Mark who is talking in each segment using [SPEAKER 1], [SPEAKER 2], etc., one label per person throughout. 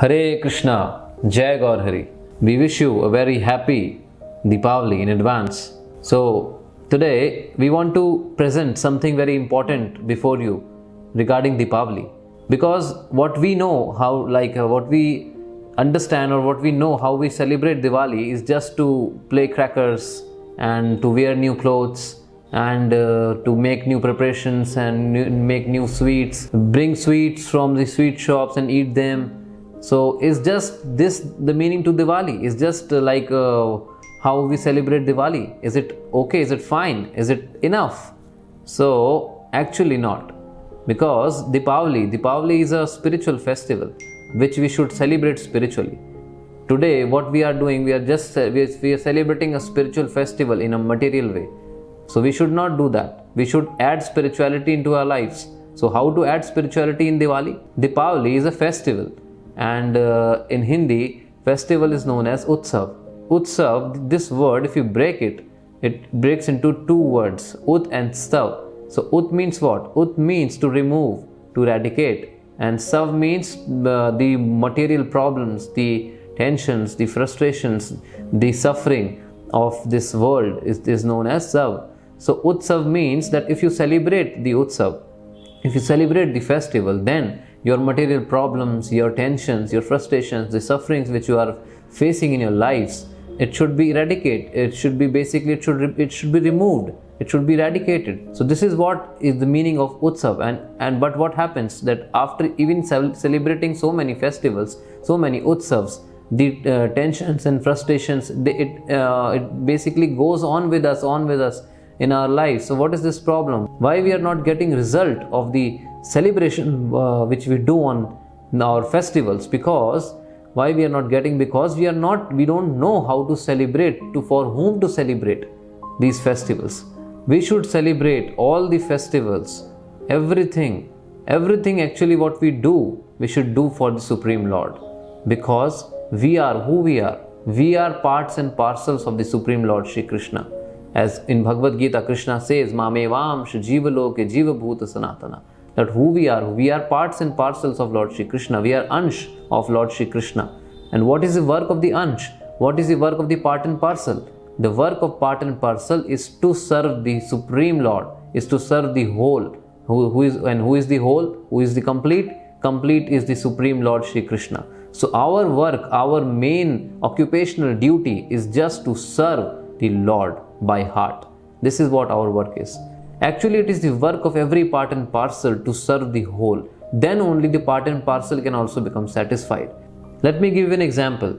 [SPEAKER 1] Hare Krishna, Jai Gaur Hari. We wish you a very happy Deepavali in advance. So, today we want to present something very important before you regarding Deepavali. Because what we know, what we understand or what we know how we celebrate Diwali is just to play crackers and to wear new clothes and to make new preparations and make new sweets, bring sweets from the sweet shops and eat them. So is just this the meaning to Diwali? Is just how we celebrate Diwali? Is it okay? Is it fine? Is it enough? So actually not, because Deepavali is a spiritual festival which we should celebrate spiritually. Today what we are doing, we are celebrating a spiritual festival in a material way. So we should not do that. We should add spirituality into our lives. So how to add spirituality in Diwali? Deepavali is a festival. And in Hindi, festival is known as Utsav. Utsav, this word, if you break it, it breaks into two words, Ut and Stav. So Ut means what? Ut means to remove, to eradicate. And Sav means the material problems, the tensions, the frustrations, the suffering of this world is known as Sav. So Utsav means that if you celebrate the Utsav, if you celebrate the festival, then your material problems, your tensions, your frustrations, the sufferings which you are facing in your lives, it should be eradicated. It should be removed. It should be eradicated. So this is what is the meaning of Utsav. But what happens that after even celebrating so many festivals, so many Utsavs, the tensions and frustrations, it basically goes on with us in our lives. So what is this problem? Why we are not getting result of the celebration which we do on our festivals? Because why we are not getting? Because we don't know how to celebrate, for whom to celebrate these festivals. We should celebrate all the festivals, everything actually what we do, we should do for the Supreme Lord. Because we are who we are. We are parts and parcels of the Supreme Lord Shri Krishna. As in Bhagavad Gita, Krishna says, Mamevamsha Jivaloke Jiva Bhuta Sanatana. That who we are parts and parcels of Lord Shri Krishna. We are Ansh of Lord Shri Krishna. And what is the work of the Ansh? What is the work of the part and parcel? The work of part and parcel is to serve the Supreme Lord, is to serve the whole. Who is the whole? Who is the complete? Complete is the Supreme Lord Shri Krishna. So our work, our main occupational duty is just to serve the Lord by heart. This is what our work is. Actually, it is the work of every part and parcel to serve the whole. Then only the part and parcel can also become satisfied. Let me give you an example.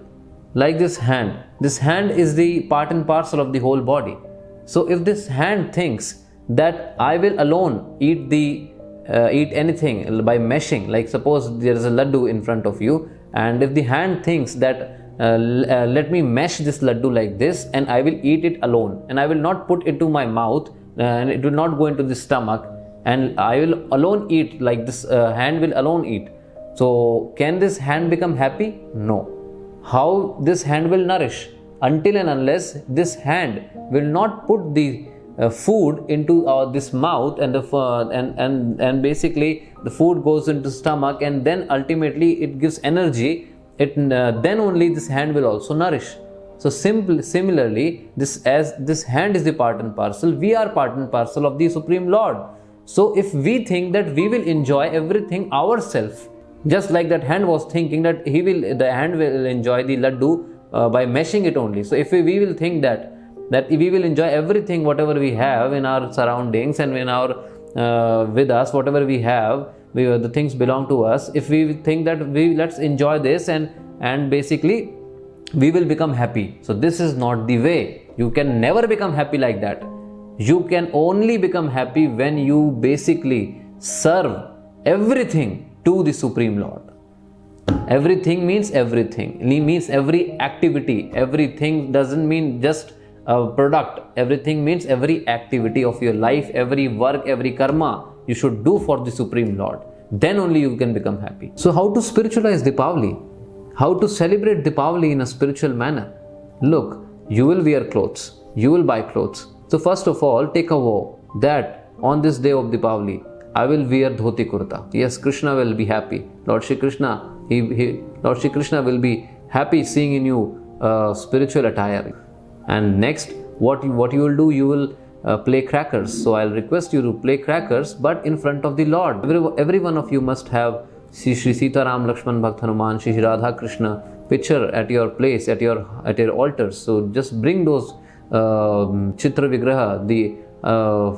[SPEAKER 1] Like this hand. This hand is the part and parcel of the whole body. So if this hand thinks that I will alone eat anything by meshing, like suppose there is a laddu in front of you, and if the hand thinks that let me mesh this laddu like this and I will eat it alone, and I will not put it to my mouth and it will not go into the stomach, and I will alone eat, like this hand will alone eat. So can this hand become happy? No. How this hand will nourish? Until and unless this hand will not put the food into this mouth, and basically the food goes into stomach, and then ultimately it gives energy, then only this hand will also nourish. So similarly, as this hand is the part and parcel, we are part and parcel of the Supreme Lord. So if we think that we will enjoy everything ourselves, just like that hand was thinking that the hand will enjoy the laddu by meshing it only. So if we will think that we will enjoy everything whatever we have in our surroundings and in our with us, whatever we have, the things belong to us. If we think that let's enjoy this and basically we will become happy. So this is not the way. You can never become happy like that. You can only become happy when you basically serve everything to the Supreme Lord. Everything means everything. It means every activity. Everything doesn't mean just a product. Everything means every activity of your life, every work, every karma you should do for the Supreme Lord. Then only you can become happy. So how to spiritualize Deepavali? How to celebrate Deepavali in a spiritual manner? Look, you will wear clothes. You will buy clothes. So first of all, take a vow that on this day of Deepavali, I will wear dhoti kurta. Yes, Krishna will be happy. Lord Shri Krishna Lord Shri Krishna will be happy seeing in you spiritual attire. And next, what you will do, you will play crackers. So I'll request you to play crackers, but in front of the Lord. Every one of you must have Shri Sita Ram Lakshman Bhakt Hanuman, Shri Radha Krishna picture at your place, at your altars. So just bring those Chitra Vigraha, the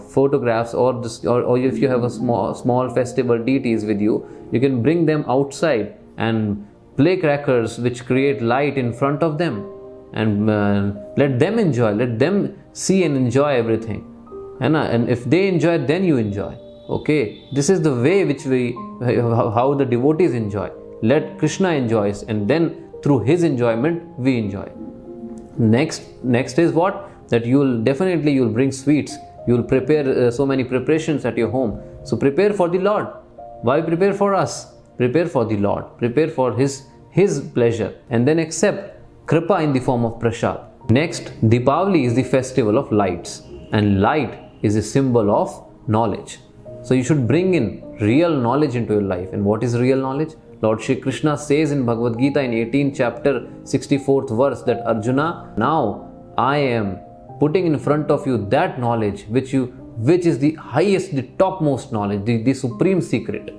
[SPEAKER 1] photographs, or if you have a small festival deities with you, you can bring them outside and play crackers which create light in front of them, and let them enjoy, let them see and enjoy everything. And if they enjoy, then you enjoy. Okay, this is the way which how the devotees enjoy. Let Krishna enjoys, and then through his enjoyment we enjoy. Next is what? That you'll bring sweets. You'll prepare so many preparations at your home. So prepare for the Lord. Why prepare for us? Prepare for the Lord. Prepare for his pleasure, and then accept Kripa in the form of prasad. Next, Deepavali is the festival of lights, and light is a symbol of knowledge. So you should bring in real knowledge into your life. And what is real knowledge? Lord Shri Krishna says in Bhagavad Gita in 18th chapter 64th verse that Arjuna, now I am putting in front of you that knowledge which is the highest, the topmost knowledge, the supreme secret.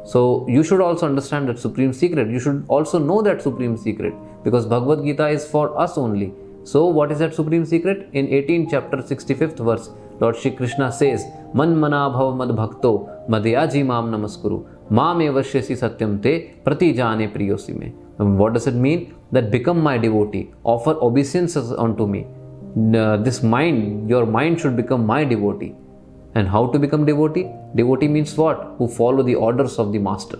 [SPEAKER 1] So you should also understand that supreme secret. You should also know that supreme secret, because Bhagavad Gita is for us only. So what is that supreme secret? In 18th chapter 65th verse, Lord Shri Krishna says, Man mana bhav mad bhakto madhyaji mam namaskuru mam evashyasi satyam te pratijane priyosi me. What does it mean? That become my devotee, offer obeisances unto me. This mind, your mind should become my devotee. And how to become devotee? Devotee means what? Who follow the orders of the master.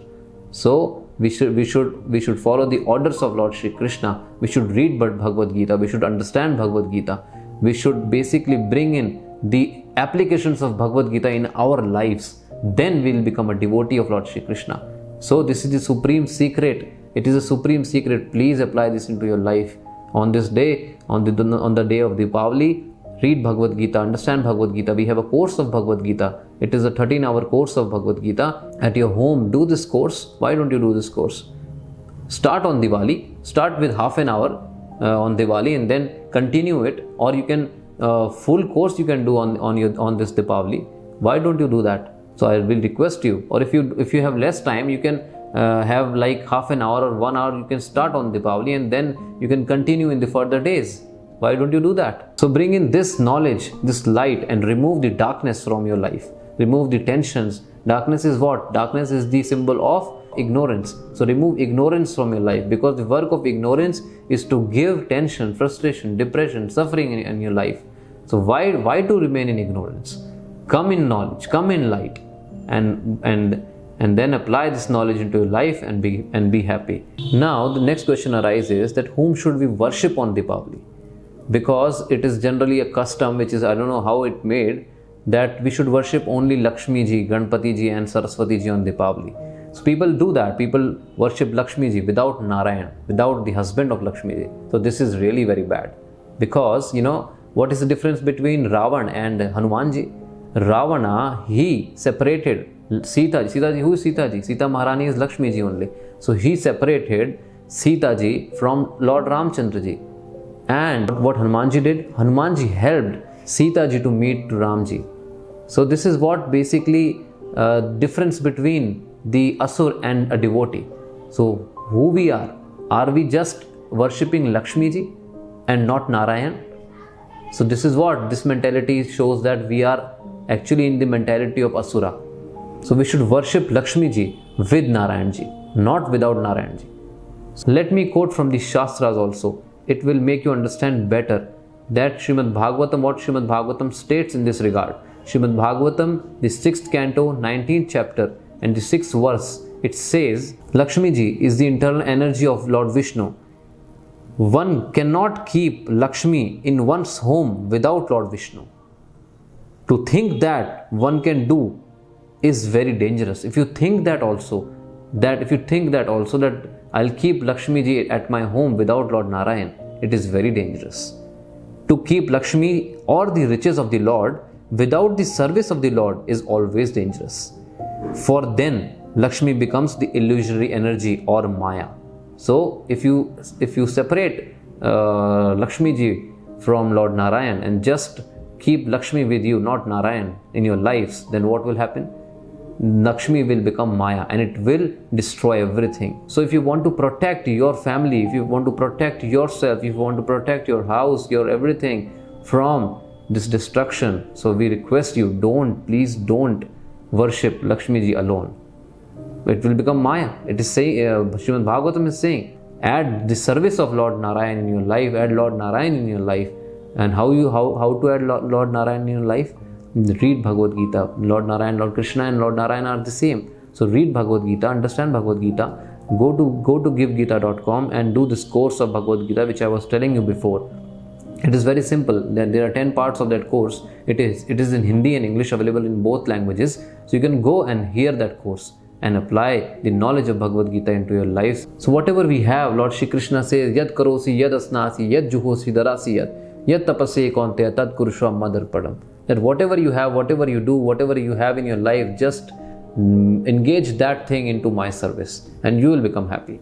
[SPEAKER 1] So we should follow the orders of Lord Shri Krishna. We should read Bhagavad Gita. We should understand Bhagavad Gita. We should basically bring in the applications of Bhagavad Gita in our lives. Then we will become a devotee of Lord Shri Krishna. So this is the supreme secret. It is a supreme secret. Please apply this into your life. On this day, on the day of Deepavali, read Bhagavad Gita, understand Bhagavad Gita. We have a course of Bhagavad Gita. It is a 13-hour course of Bhagavad Gita. At your home, do this course. Why don't you do this course? Start on Diwali. Start with half an hour on Diwali, and then continue it. Or you can full course you can do on this Deepavali. Why don't you do that? So I will request you. Or if you have less time, you can have like half an hour or 1 hour. You can start on Deepavali, and then you can continue in the further days. Why don't you do that? So bring in this knowledge, this light, and remove the darkness from your life. Remove the tensions. Darkness is what? Darkness is the symbol of ignorance. So remove ignorance from your life, because the work of ignorance is to give tension, frustration, depression, suffering in your life. So why to remain in ignorance? Come in knowledge, come in light, and then apply this knowledge into your life and be happy. Now the next question arises that whom should we worship on Deepavali? Because it is generally a custom which is, I don't know how it made, that we should worship only Lakshmi ji, Ganpati ji and Saraswati ji on Deepavali. So people do that. People worship Lakshmi ji without Narayan, without the husband of Lakshmi ji. So this is really very bad. Because, what is the difference between Ravan and Hanuman ji? Ravana, he separated Sita ji. Sita ji, who is Sita ji? Sita Maharani is Lakshmi ji only. So he separated Sita ji from Lord Ramchandra ji. And what Hanumanji did? Hanumanji helped Sita ji to meet Ramji. So this is what basically difference between the asur and a devotee. So who we are we just worshipping Lakshmi ji and not Narayan? So this is what this mentality shows, that we are actually in the mentality of asura. So we should worship Lakshmi ji with Narayan ji, not without Narayan ji. So let me quote from the Shastras also. It will make you understand better that Srimad Bhagavatam, what Srimad Bhagavatam states in this regard. Srimad Bhagavatam, the 6th canto, 19th chapter and the 6th verse, it says, Lakshmi ji is the internal energy of Lord Vishnu. One cannot keep Lakshmi in one's home without Lord Vishnu. To think that one can do is very dangerous. If you think that also, that I'll keep Lakshmi ji at my home without Lord Narayan, it is very dangerous. To keep Lakshmi or the riches of the Lord without the service of the Lord is always dangerous. For then Lakshmi becomes the illusory energy or Maya. So if you separate Lakshmi ji from Lord Narayan and just keep Lakshmi with you, not Narayan, in your lives, then what will happen? Lakshmi will become Maya and it will destroy everything. So if you want to protect your family, if you want to protect yourself, if you want to protect your house, your everything from this destruction, so we request you, please don't worship Lakshmi ji alone. It will become Maya. It is saying, Srimad Bhagavatam is saying, add the service of Lord Narayan in your life, add Lord Narayan in your life. And how to add Lord Narayan in your life? Read Bhagavad Gita. Lord Narayan, Lord Krishna and Lord Narayan are the same. So read Bhagavad Gita, understand Bhagavad Gita, go to GiveGita.com and do this course of Bhagavad Gita which I was telling you before. It is very simple. There are 10 parts of that course. It is in Hindi and English, available in both languages. So you can go and hear that course and apply the knowledge of Bhagavad Gita into your lives. So whatever we have, Lord Shri Krishna says, Yad karosi, yad asnasi, yad juhosi, darasi yad tapase konte, tad kurusha madarpadam. That whatever you have, whatever you do, whatever you have in your life, just engage that thing into my service and you will become happy.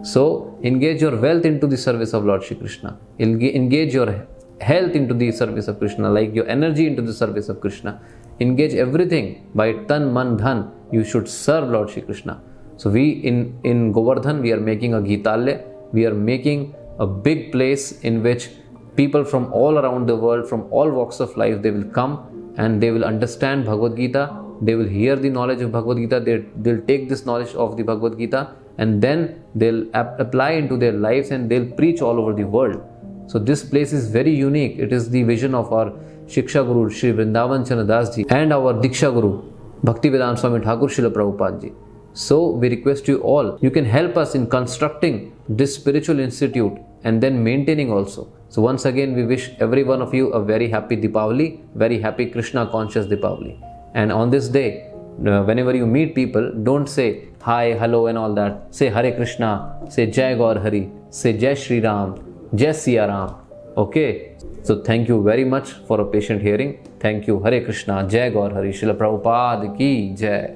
[SPEAKER 1] So engage your wealth into the service of Lord Shri Krishna. Engage your health into the service of Krishna, like your energy into the service of Krishna. Engage everything by tan, man, dhan. You should serve Lord Shri Krishna. So we in Govardhan, we are making a Gitalya. We are making a big place in which people from all around the world, from all walks of life, they will come and they will understand Bhagavad Gita. They will hear the knowledge of Bhagavad Gita. They'll take this knowledge of the Bhagavad Gita and then they'll apply into their lives and they'll preach all over the world. So this place is very unique. It is the vision of our Shiksha Guru, Shri Vrindavanchandra Das ji, and our Diksha Guru, Bhaktivedanta Swami Thakur Srila Prabhupada ji. So we request you all, you can help us in constructing this spiritual institute and then maintaining also. So once again, we wish every one of you a very happy Deepavali, very happy Krishna conscious Deepavali. And on this day, whenever you meet people, don't say hi, hello and all that. Say Hare Krishna, say Jai Gaur Hari, say Jai Shri Ram, Jai Siya Ram. Okay. So thank you very much for a patient hearing. Thank you. Hare Krishna, Jai Gaur Hari, Srila Prabhupada ki Jai.